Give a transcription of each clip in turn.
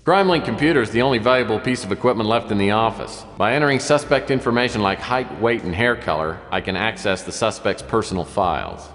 CrimeLink Computer is the only valuable piece of equipment left in the office. By entering suspect information like height, weight, and hair color, I can access the suspect's personal files.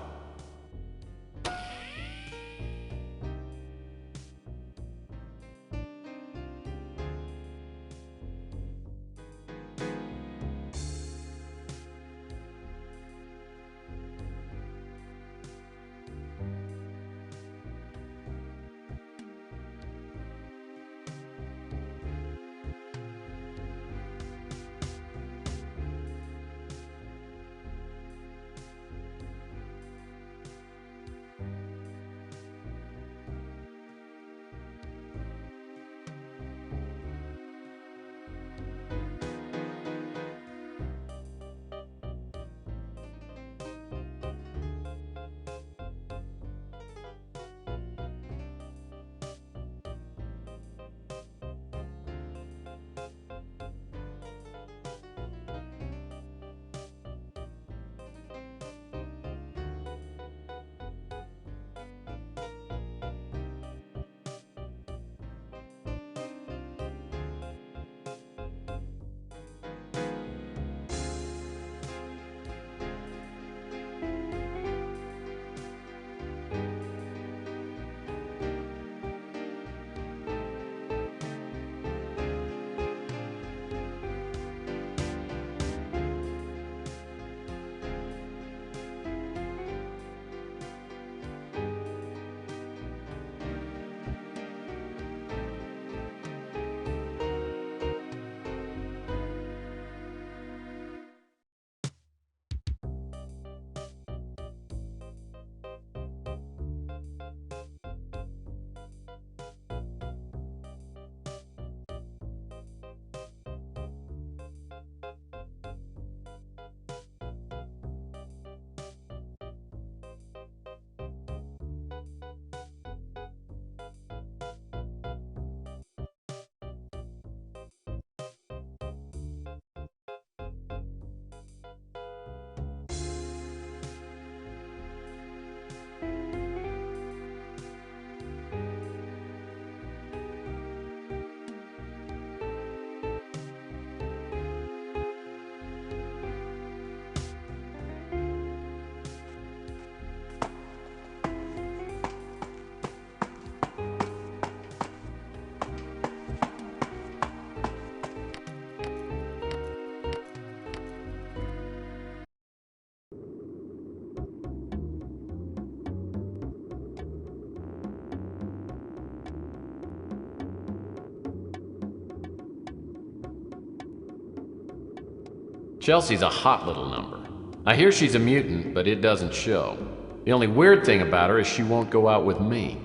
Chelsea's a hot little number. I hear she's a mutant, but it doesn't show. The only weird thing about her is she won't go out with me.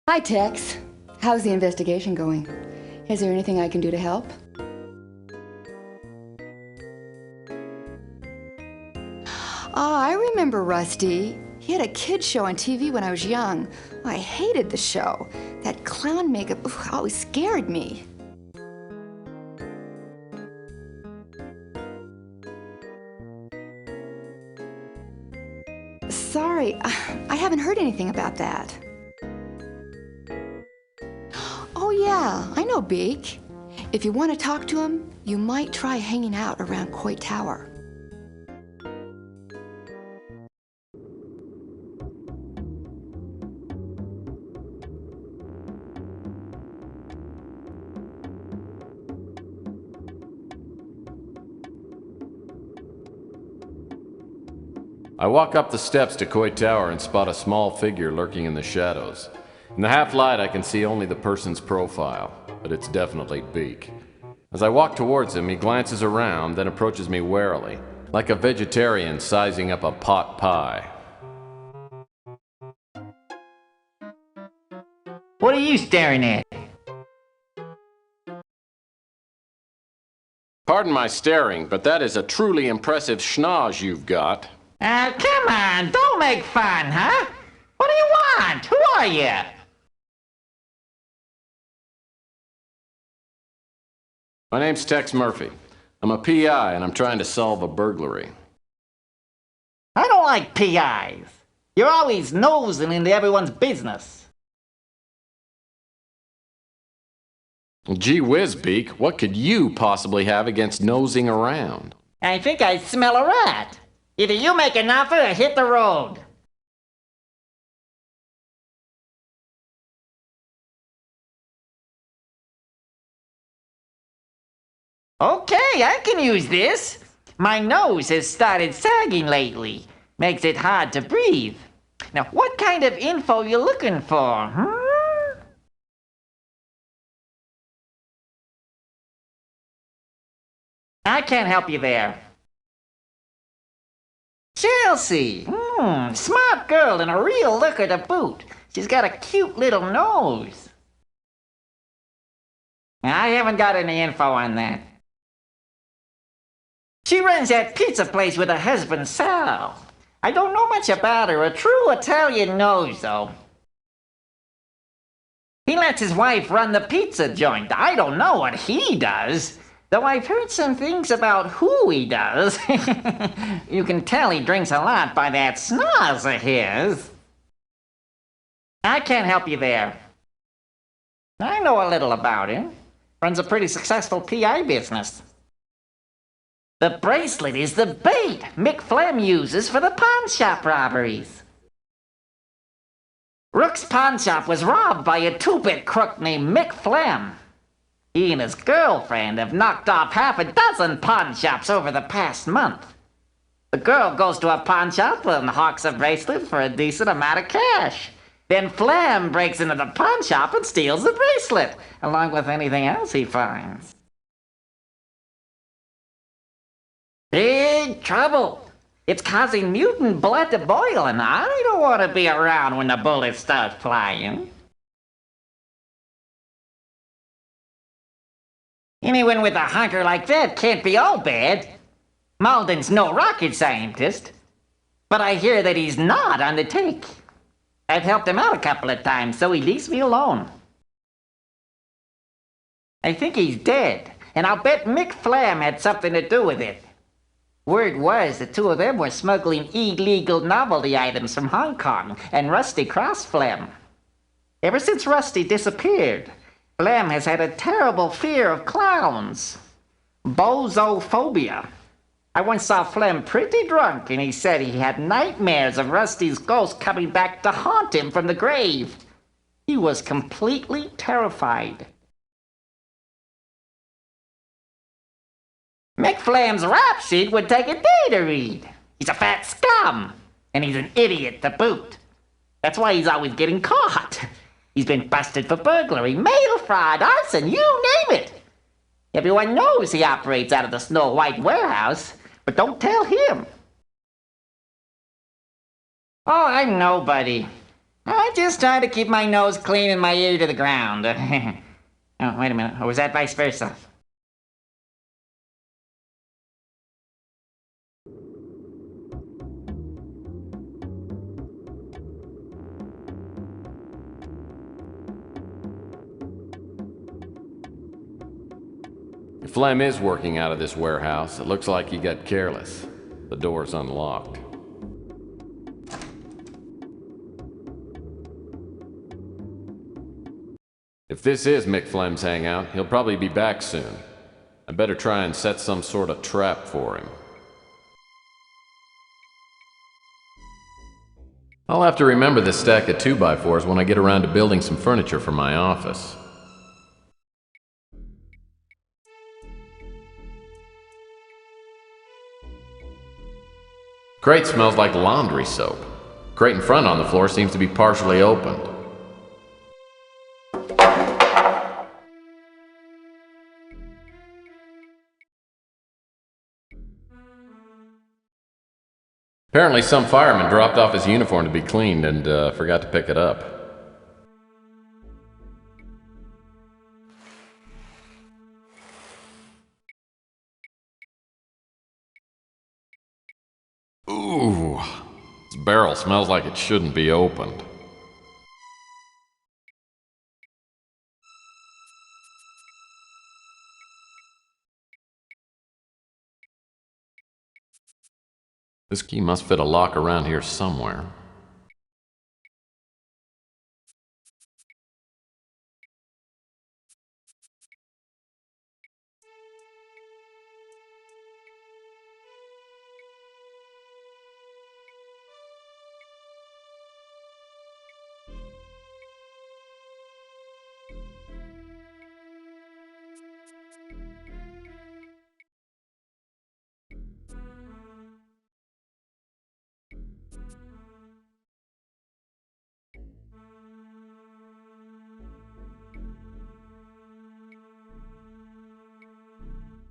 Hi, Tex. How's the investigation going? Is there anything I can do to help? I remember Rusty. He had a kids show on TV when I was young. I hated the show. That clown makeup always scared me. Sorry, I haven't heard anything about that. Oh yeah, I know Beak. If you want to talk to him, you might try hanging out around Coit Tower. I walk up the steps to Coit Tower and spot a small figure lurking in the shadows. In the half-light, I can see only the person's profile, but it's definitely Beak. As I walk towards him, he glances around, then approaches me warily, like a vegetarian sizing up a pot pie. What are you staring at? Pardon my staring, but that is a truly impressive schnoz you've got. Come on, don't make fun, huh? What do you want? Who are you? My name's Tex Murphy. I'm a PI and I'm trying to solve a burglary. I don't like PIs. You're always nosing into everyone's business. Gee whiz, Beak, what could you possibly have against nosing around? I think I smell a rat. Either you make an offer or hit the road. Okay, I can use this. My nose has started sagging lately. Makes it hard to breathe. Now, what kind of info you looking for, huh? I can't help you there. Chelsea! Smart girl and a real looker to boot. She's got a cute little nose. I haven't got any info on that. She runs that pizza place with her husband, Sal. I don't know much about her. A true Italian knows, though. He lets his wife run the pizza joint. I don't know what he does. Though I've heard some things about who he does. You can tell he drinks a lot by that snaz of his. I can't help you there. I know a little about him. Runs a pretty successful PI business. The bracelet is the bait Mick Flem uses for the pawn shop robberies. Rook's pawn shop was robbed by a two-bit crook named Mick Flem. He and his girlfriend have knocked off half a dozen pawn shops over the past month. The girl goes to a pawn shop and hawks a bracelet for a decent amount of cash. Then Flem breaks into the pawn shop and steals the bracelet, along with anything else he finds. Big trouble. It's causing mutant blood to boil, and I don't want to be around when the bullets start flying. Anyone with a hunker like that can't be all bad. Malden's no rocket scientist, but I hear that he's not on the take. I've helped him out a couple of times, so he leaves me alone. I think he's dead, and I'll bet Mick Flem had something to do with it. Word was the two of them were smuggling illegal novelty items from Hong Kong and Rusty crossed Flem. Ever since Rusty disappeared, Flem has had a terrible fear of clowns. Bozophobia. I once saw Flem pretty drunk and he said he had nightmares of Rusty's ghost coming back to haunt him from the grave. He was completely terrified. Mick Flem's rap sheet would take a day to read. He's a fat scum, and he's an idiot to boot. That's why he's always getting caught. He's been busted for burglary, mail fraud, arson, you name it. Everyone knows he operates out of the Snow White warehouse, but don't tell him. Oh, I'm nobody. I just try to keep my nose clean and my ear to the ground. Oh, wait a minute. Or was that vice versa? If Flem is working out of this warehouse, it looks like he got careless. The door's unlocked. If this is Mick Flem's hangout, he'll probably be back soon. I better try and set some sort of trap for him. I'll have to remember this stack of 2x4s when I get around to building some furniture for my office. Crate smells like laundry soap. Crate in front on the floor seems to be partially opened. Apparently some fireman dropped off his uniform to be cleaned and forgot to pick it up. Ooh, this barrel smells like it shouldn't be opened. This key must fit a lock around here somewhere.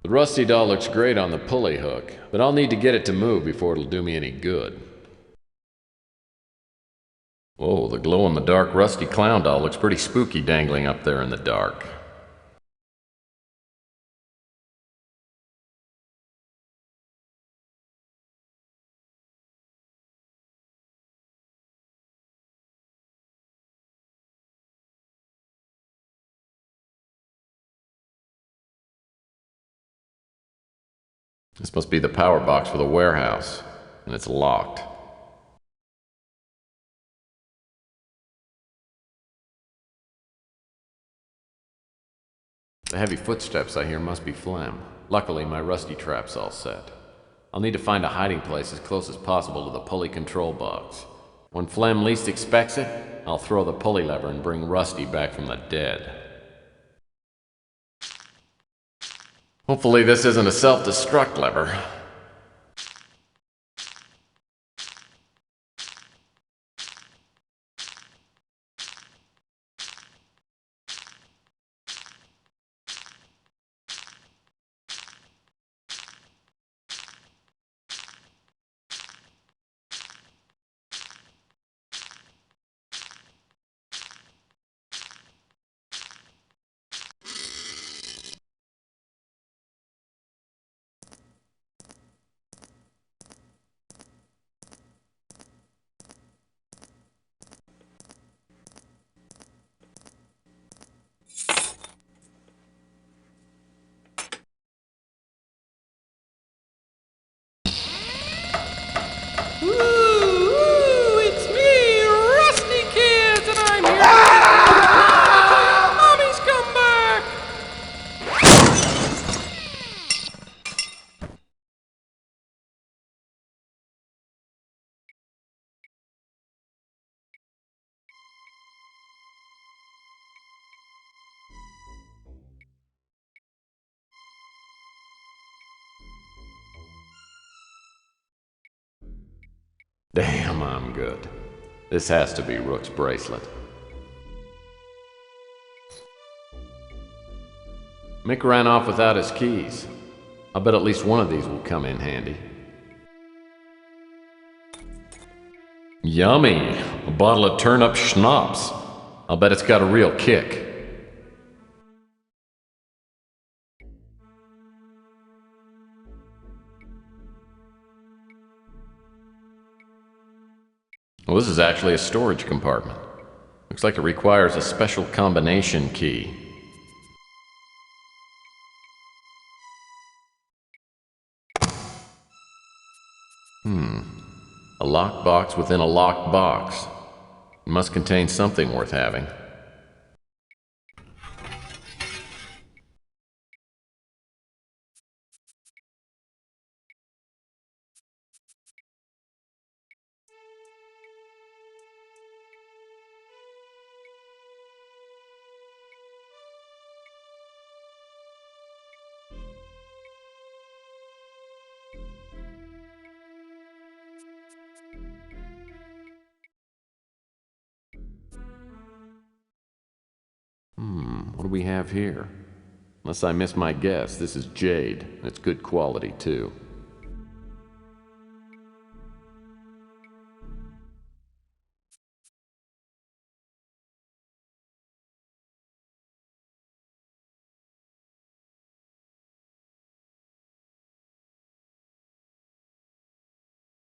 The Rusty doll looks great on the pulley hook, but I'll need to get it to move before it'll do me any good. Whoa, the glow-in-the-dark Rusty clown doll looks pretty spooky dangling up there in the dark. This must be the power box for the warehouse, and it's locked. The heavy footsteps I hear must be Flem. Luckily, my Rusty trap's all set. I'll need to find a hiding place as close as possible to the pulley control box. When Flem least expects it, I'll throw the pulley lever and bring Rusty back from the dead. Hopefully this isn't a self-destruct lever. Ooh, it's me, Rusty Kids, and I'm here. Mommy's come back. Damn, I'm good. This has to be Rook's bracelet. Mick ran off without his keys. I'll bet at least one of these will come in handy. Yummy! A bottle of turnip schnapps. I'll bet it's got a real kick. Well, this is actually a storage compartment. Looks like it requires a special combination key. A locked box within a locked box. It must contain something worth having. What do we have here? Unless I miss my guess, this is jade, and it's good quality too.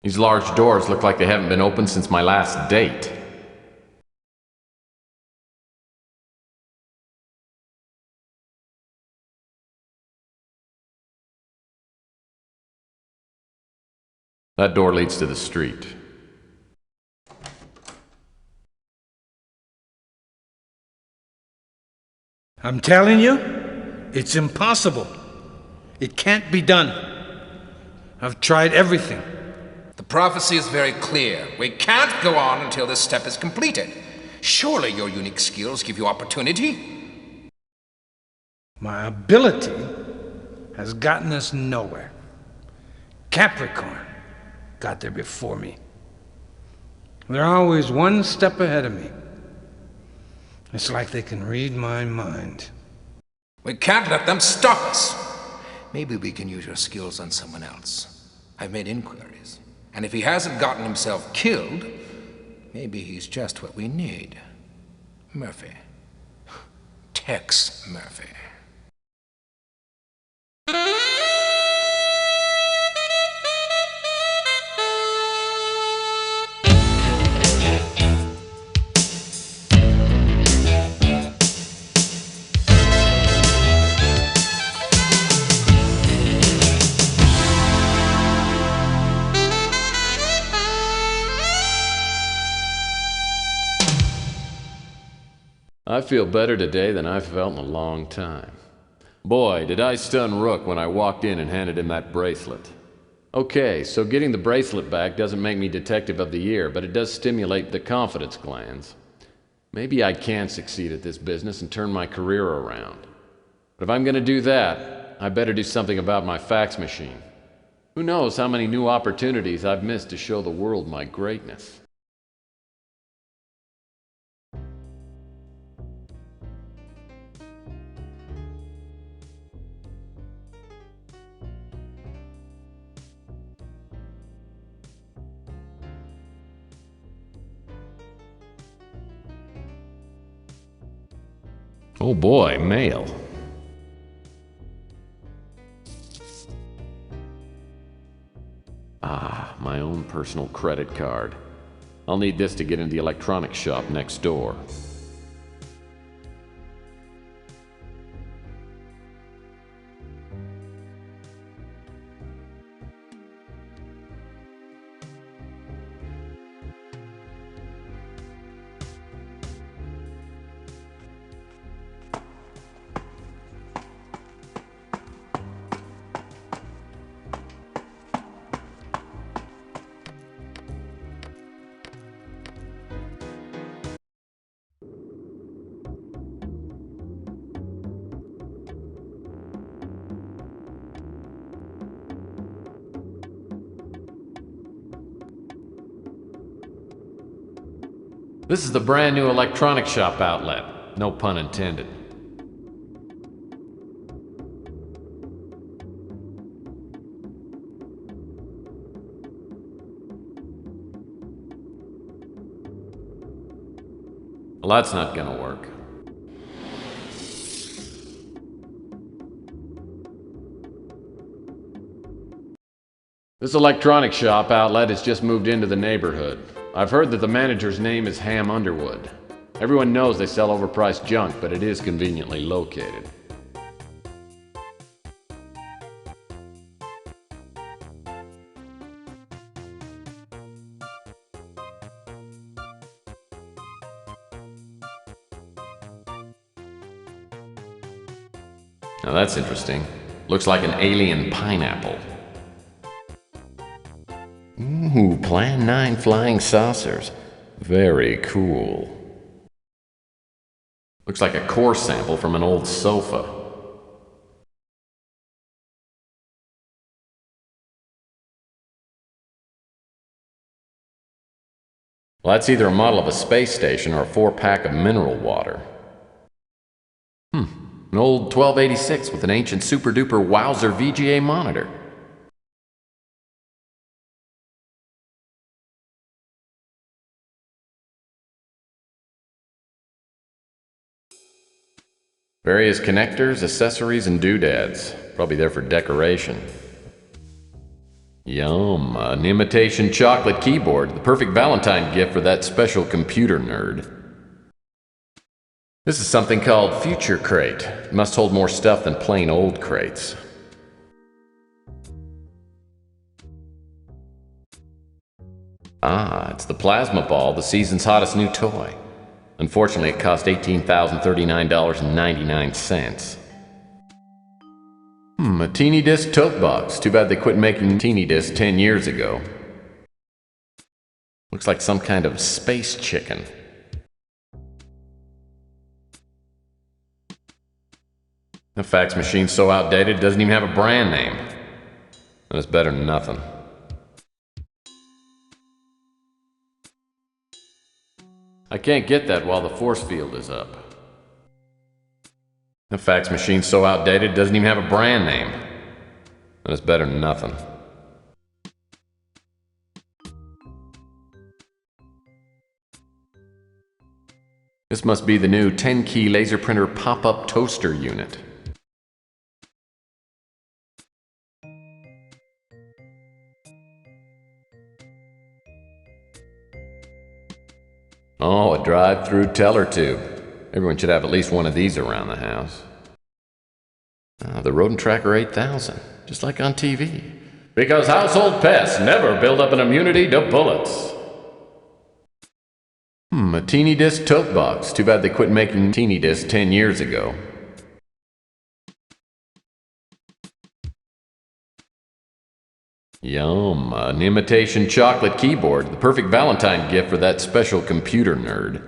These large doors look like they haven't been opened since my last date. That door leads to the street. I'm telling you, it's impossible. It can't be done. I've tried everything. The prophecy is very clear. We can't go on until this step is completed. Surely your unique skills give you opportunity? My ability has gotten us nowhere. Capricorn got there before me. They're always one step ahead of me. It's like they can read my mind. We can't let them stop us. maybe we can use your skills on someone else. I've made inquiries. And if he hasn't gotten himself killed, maybe he's just what we need. Murphy. Tex Murphy. I feel better today than I've felt in a long time. Boy, did I stun Rook when I walked in and handed him that bracelet. Okay, so getting the bracelet back doesn't make me Detective of the Year, but it does stimulate the confidence glands. Maybe I can succeed at this business and turn my career around. But if I'm gonna do that, I better do something about my fax machine. Who knows how many new opportunities I've missed to show the world my greatness. Oh boy, mail. Ah, my own personal credit card. I'll need this to get into the electronics shop next door. This is the brand new electronics shop outlet. No pun intended. Well, that's not gonna work. This electronics shop outlet has just moved into the neighborhood. I've heard that the manager's name is Ham Underwood. Everyone knows they sell overpriced junk, but it is conveniently located. Now that's interesting. Looks like an alien pineapple. Ooh, Plan 9 flying saucers. Very cool. Looks like a core sample from an old sofa. Well, that's either a model of a space station or a 4-pack of mineral water. An old 1286 with an ancient super-duper Wowzer VGA monitor. Various connectors, accessories, and doodads. Probably there for decoration. Yum, an imitation chocolate keyboard. The perfect Valentine gift for that special computer nerd. This is something called Future Crate. It must hold more stuff than plain old crates. Ah, it's the Plasma Ball, the season's hottest new toy. Unfortunately, it cost $18,039.99. A teeny disc tote box. Too bad they quit making teeny discs 10 years ago. Looks like some kind of space chicken. The fax machine's so outdated it doesn't even have a brand name. And it's better than nothing. I can't get that while the force field is up. The fax machine's so outdated it doesn't even have a brand name. And it's better than nothing. This must be the new 10-key laser printer pop-up toaster unit. Oh, a drive-through teller tube. Everyone should have at least one of these around the house. The Rodent Tracker 8000, just like on TV. Because household pests never build up an immunity to bullets. A teeny disc tote box. Too bad they quit making teeny discs 10 years ago. Yum, an imitation chocolate keyboard. The perfect Valentine gift for that special computer nerd.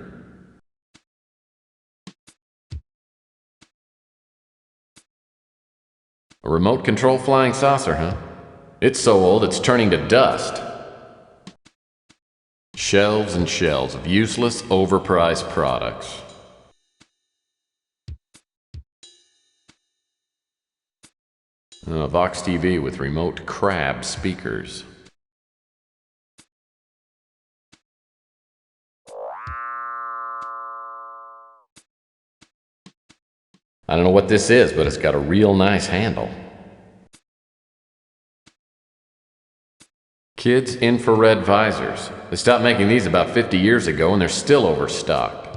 A remote control flying saucer, huh? It's so old it's turning to dust. Shelves and shelves of useless, overpriced products. A Vox TV with remote crab speakers. I don't know what this is, but it's got a real nice handle. Kids infrared visors. They stopped making these about 50 years ago and they're still overstocked.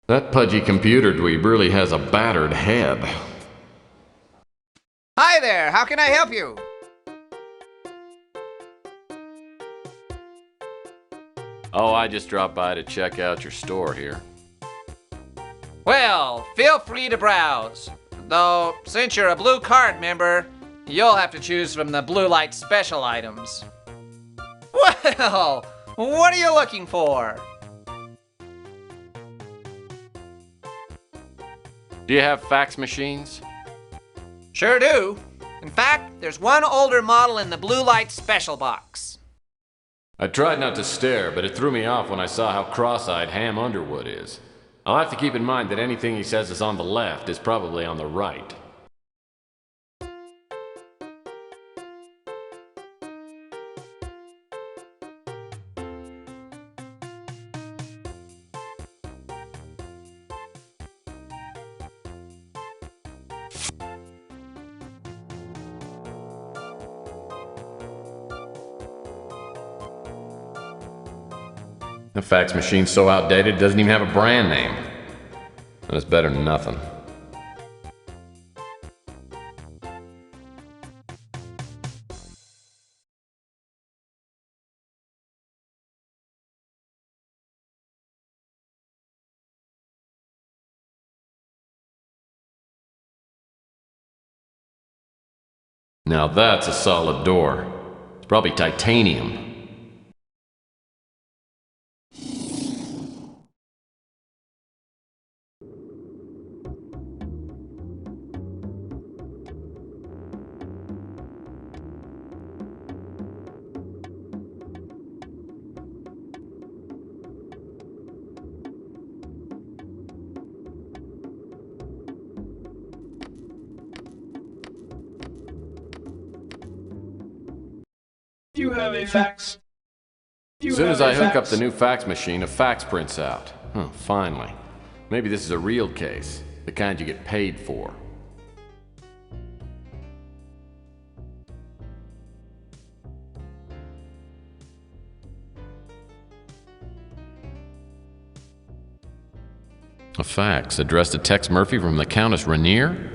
That pudgy computer dweeb really has a battered head. Hi there, how can I help you? Oh, I just dropped by to check out your store here. Well, feel free to browse. Though, since you're a Blue Card member, you'll have to choose from the Blue Light special items. Well, what are you looking for? Do you have fax machines? Sure do. In fact, there's one older model in the Blue Light special box. I tried not to stare, but it threw me off when I saw how cross-eyed Ham Underwood is. I'll have to keep in mind that anything he says is on the left is probably on the right. The fax machine's so outdated it doesn't even have a brand name. And it's better than nothing. Now that's a solid door. It's probably titanium. Do you have a fax? As soon as I hook up the new fax machine, a fax prints out. Finally. Maybe this is a real case. The kind you get paid for. A fax addressed to Tex Murphy from the Countess Rainier?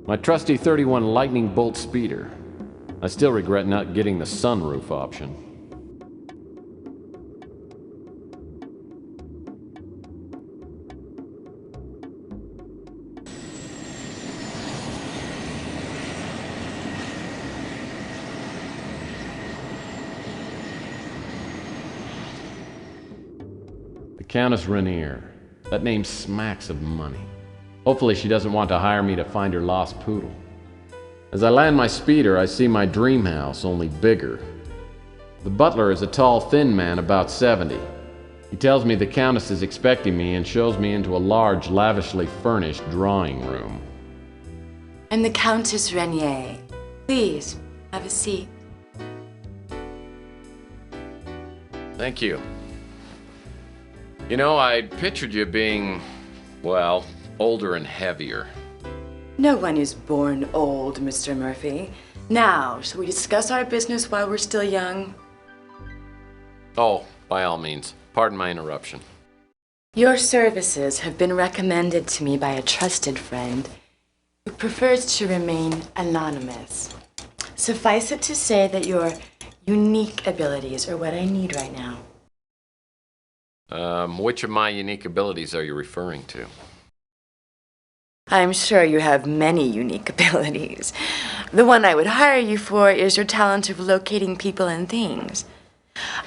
My trusty 31 Lightning Bolt speeder. I still regret not getting the sunroof option. The Countess Rainier. That name smacks of money. Hopefully she doesn't want to hire me to find her lost poodle. As I land my speeder, I see my dream house, only bigger. The butler is a tall, thin man about 70. He tells me the Countess is expecting me and shows me into a large, lavishly furnished drawing room. I'm the Countess Rainier. Please, have a seat. Thank you. You know, I'd pictured you being, well, older and heavier. No one is born old, Mr. Murphy. Now, shall we discuss our business while we're still young? Oh, by all means. Pardon my interruption. Your services have been recommended to me by a trusted friend who prefers to remain anonymous. Suffice it to say that your unique abilities are what I need right now. Which of my unique abilities are you referring to? I'm sure you have many unique abilities. The one I would hire you for is your talent of locating people and things.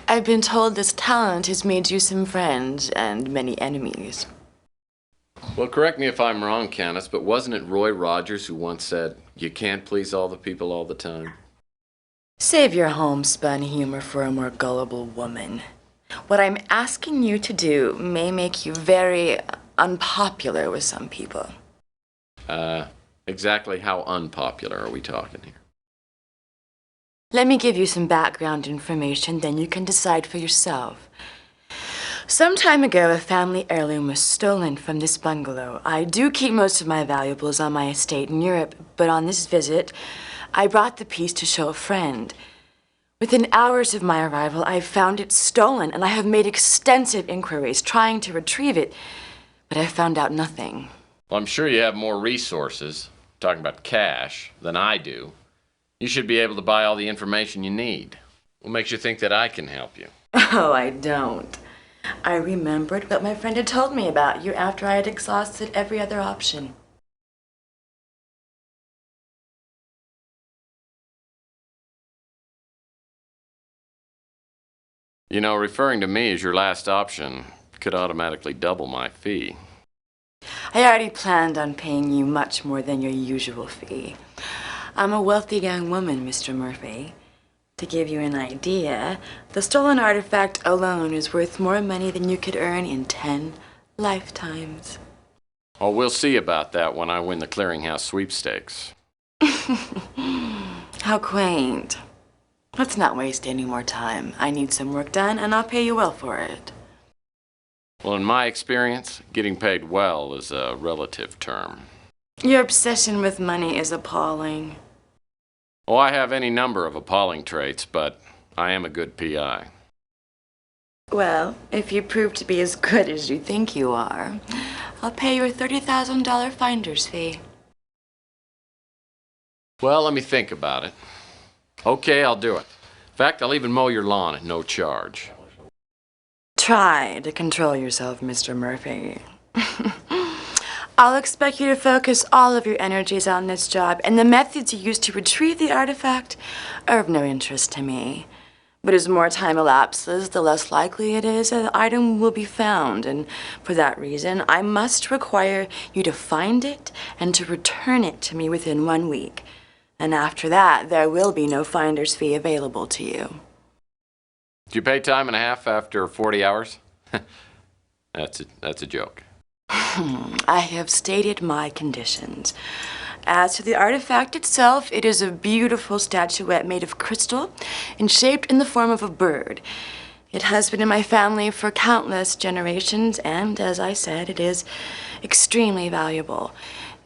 I've been told this talent has made you some friends and many enemies. Well, correct me if I'm wrong, Countess, but wasn't it Roy Rogers who once said, "You can't please all the people all the time"? Save your homespun humor for a more gullible woman. What I'm asking you to do may make you very unpopular with some people. Exactly how unpopular are we talking here? Let me give you some background information, then you can decide for yourself. Some time ago, a family heirloom was stolen from this bungalow. I do keep most of my valuables on my estate in Europe, but on this visit, I brought the piece to show a friend. Within hours of my arrival, I found it stolen, and I have made extensive inquiries trying to retrieve it, but I found out nothing. Well, I'm sure you have more resources, talking about cash, than I do. You should be able to buy all the information you need. What makes you think that I can help you? Oh, I don't. I remembered what my friend had told me about you after I had exhausted every other option. You know, referring to me as your last option could automatically double my fee. I already planned on paying you much more than your usual fee. I'm a wealthy young woman, Mr. Murphy. To give you an idea, the stolen artifact alone is worth more money than you could earn in 10 lifetimes. Oh, we'll see about that when I win the clearinghouse sweepstakes. How quaint. Let's not waste any more time. I need some work done, and I'll pay you well for it. Well, in my experience, getting paid well is a relative term. Your obsession with money is appalling. Oh, I have any number of appalling traits, but I am a good PI. Well, if you prove to be as good as you think you are, I'll pay you a $30,000 finder's fee. Well, let me think about it. Okay, I'll do it. In fact, I'll even mow your lawn at no charge. Try to control yourself, Mr. Murphy. I'll expect you to focus all of your energies on this job, and the methods you use to retrieve the artifact are of no interest to me. But as more time elapses, the less likely it is that the item will be found, and for that reason, I must require you to find it and to return it to me within 1 week. And after that, there will be no finder's fee available to you. Do you pay time and a half after 40 hours? That's a joke. I have stated my conditions. As to the artifact itself, it is a beautiful statuette made of crystal and shaped in the form of a bird. It has been in my family for countless generations, and as I said, it is extremely valuable.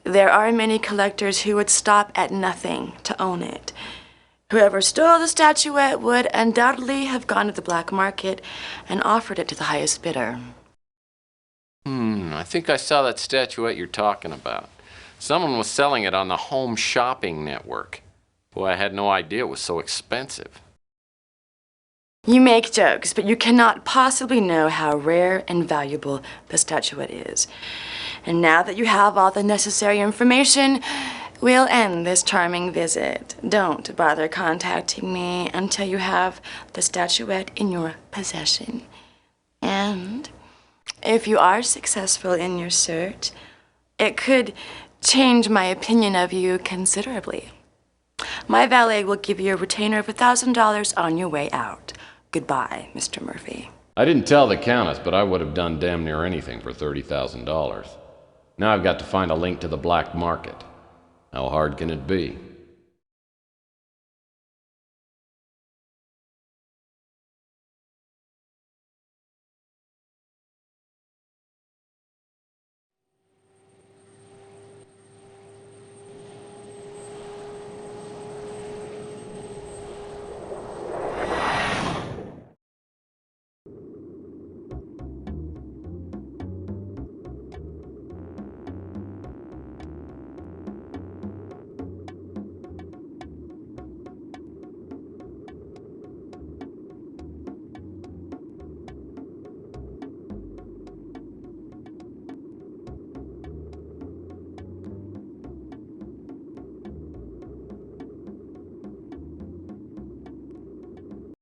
There are many collectors who would stop at nothing to own it. Whoever stole the statuette would undoubtedly have gone to the black market and offered it to the highest bidder. I think I saw that statuette you're talking about. Someone was selling it on the Home Shopping Network. Boy, I had no idea it was so expensive. You make jokes, but you cannot possibly know how rare and valuable the statuette is. And now that you have all the necessary information, we'll end this charming visit. Don't bother contacting me until you have the statuette in your possession. And if you are successful in your search, it could change my opinion of you considerably. My valet will give you a retainer of $1,000 on your way out. Goodbye, Mr. Murphy. I didn't tell the Countess, but I would have done damn near anything for $30,000. Now I've got to find a link to the black market. How hard can it be?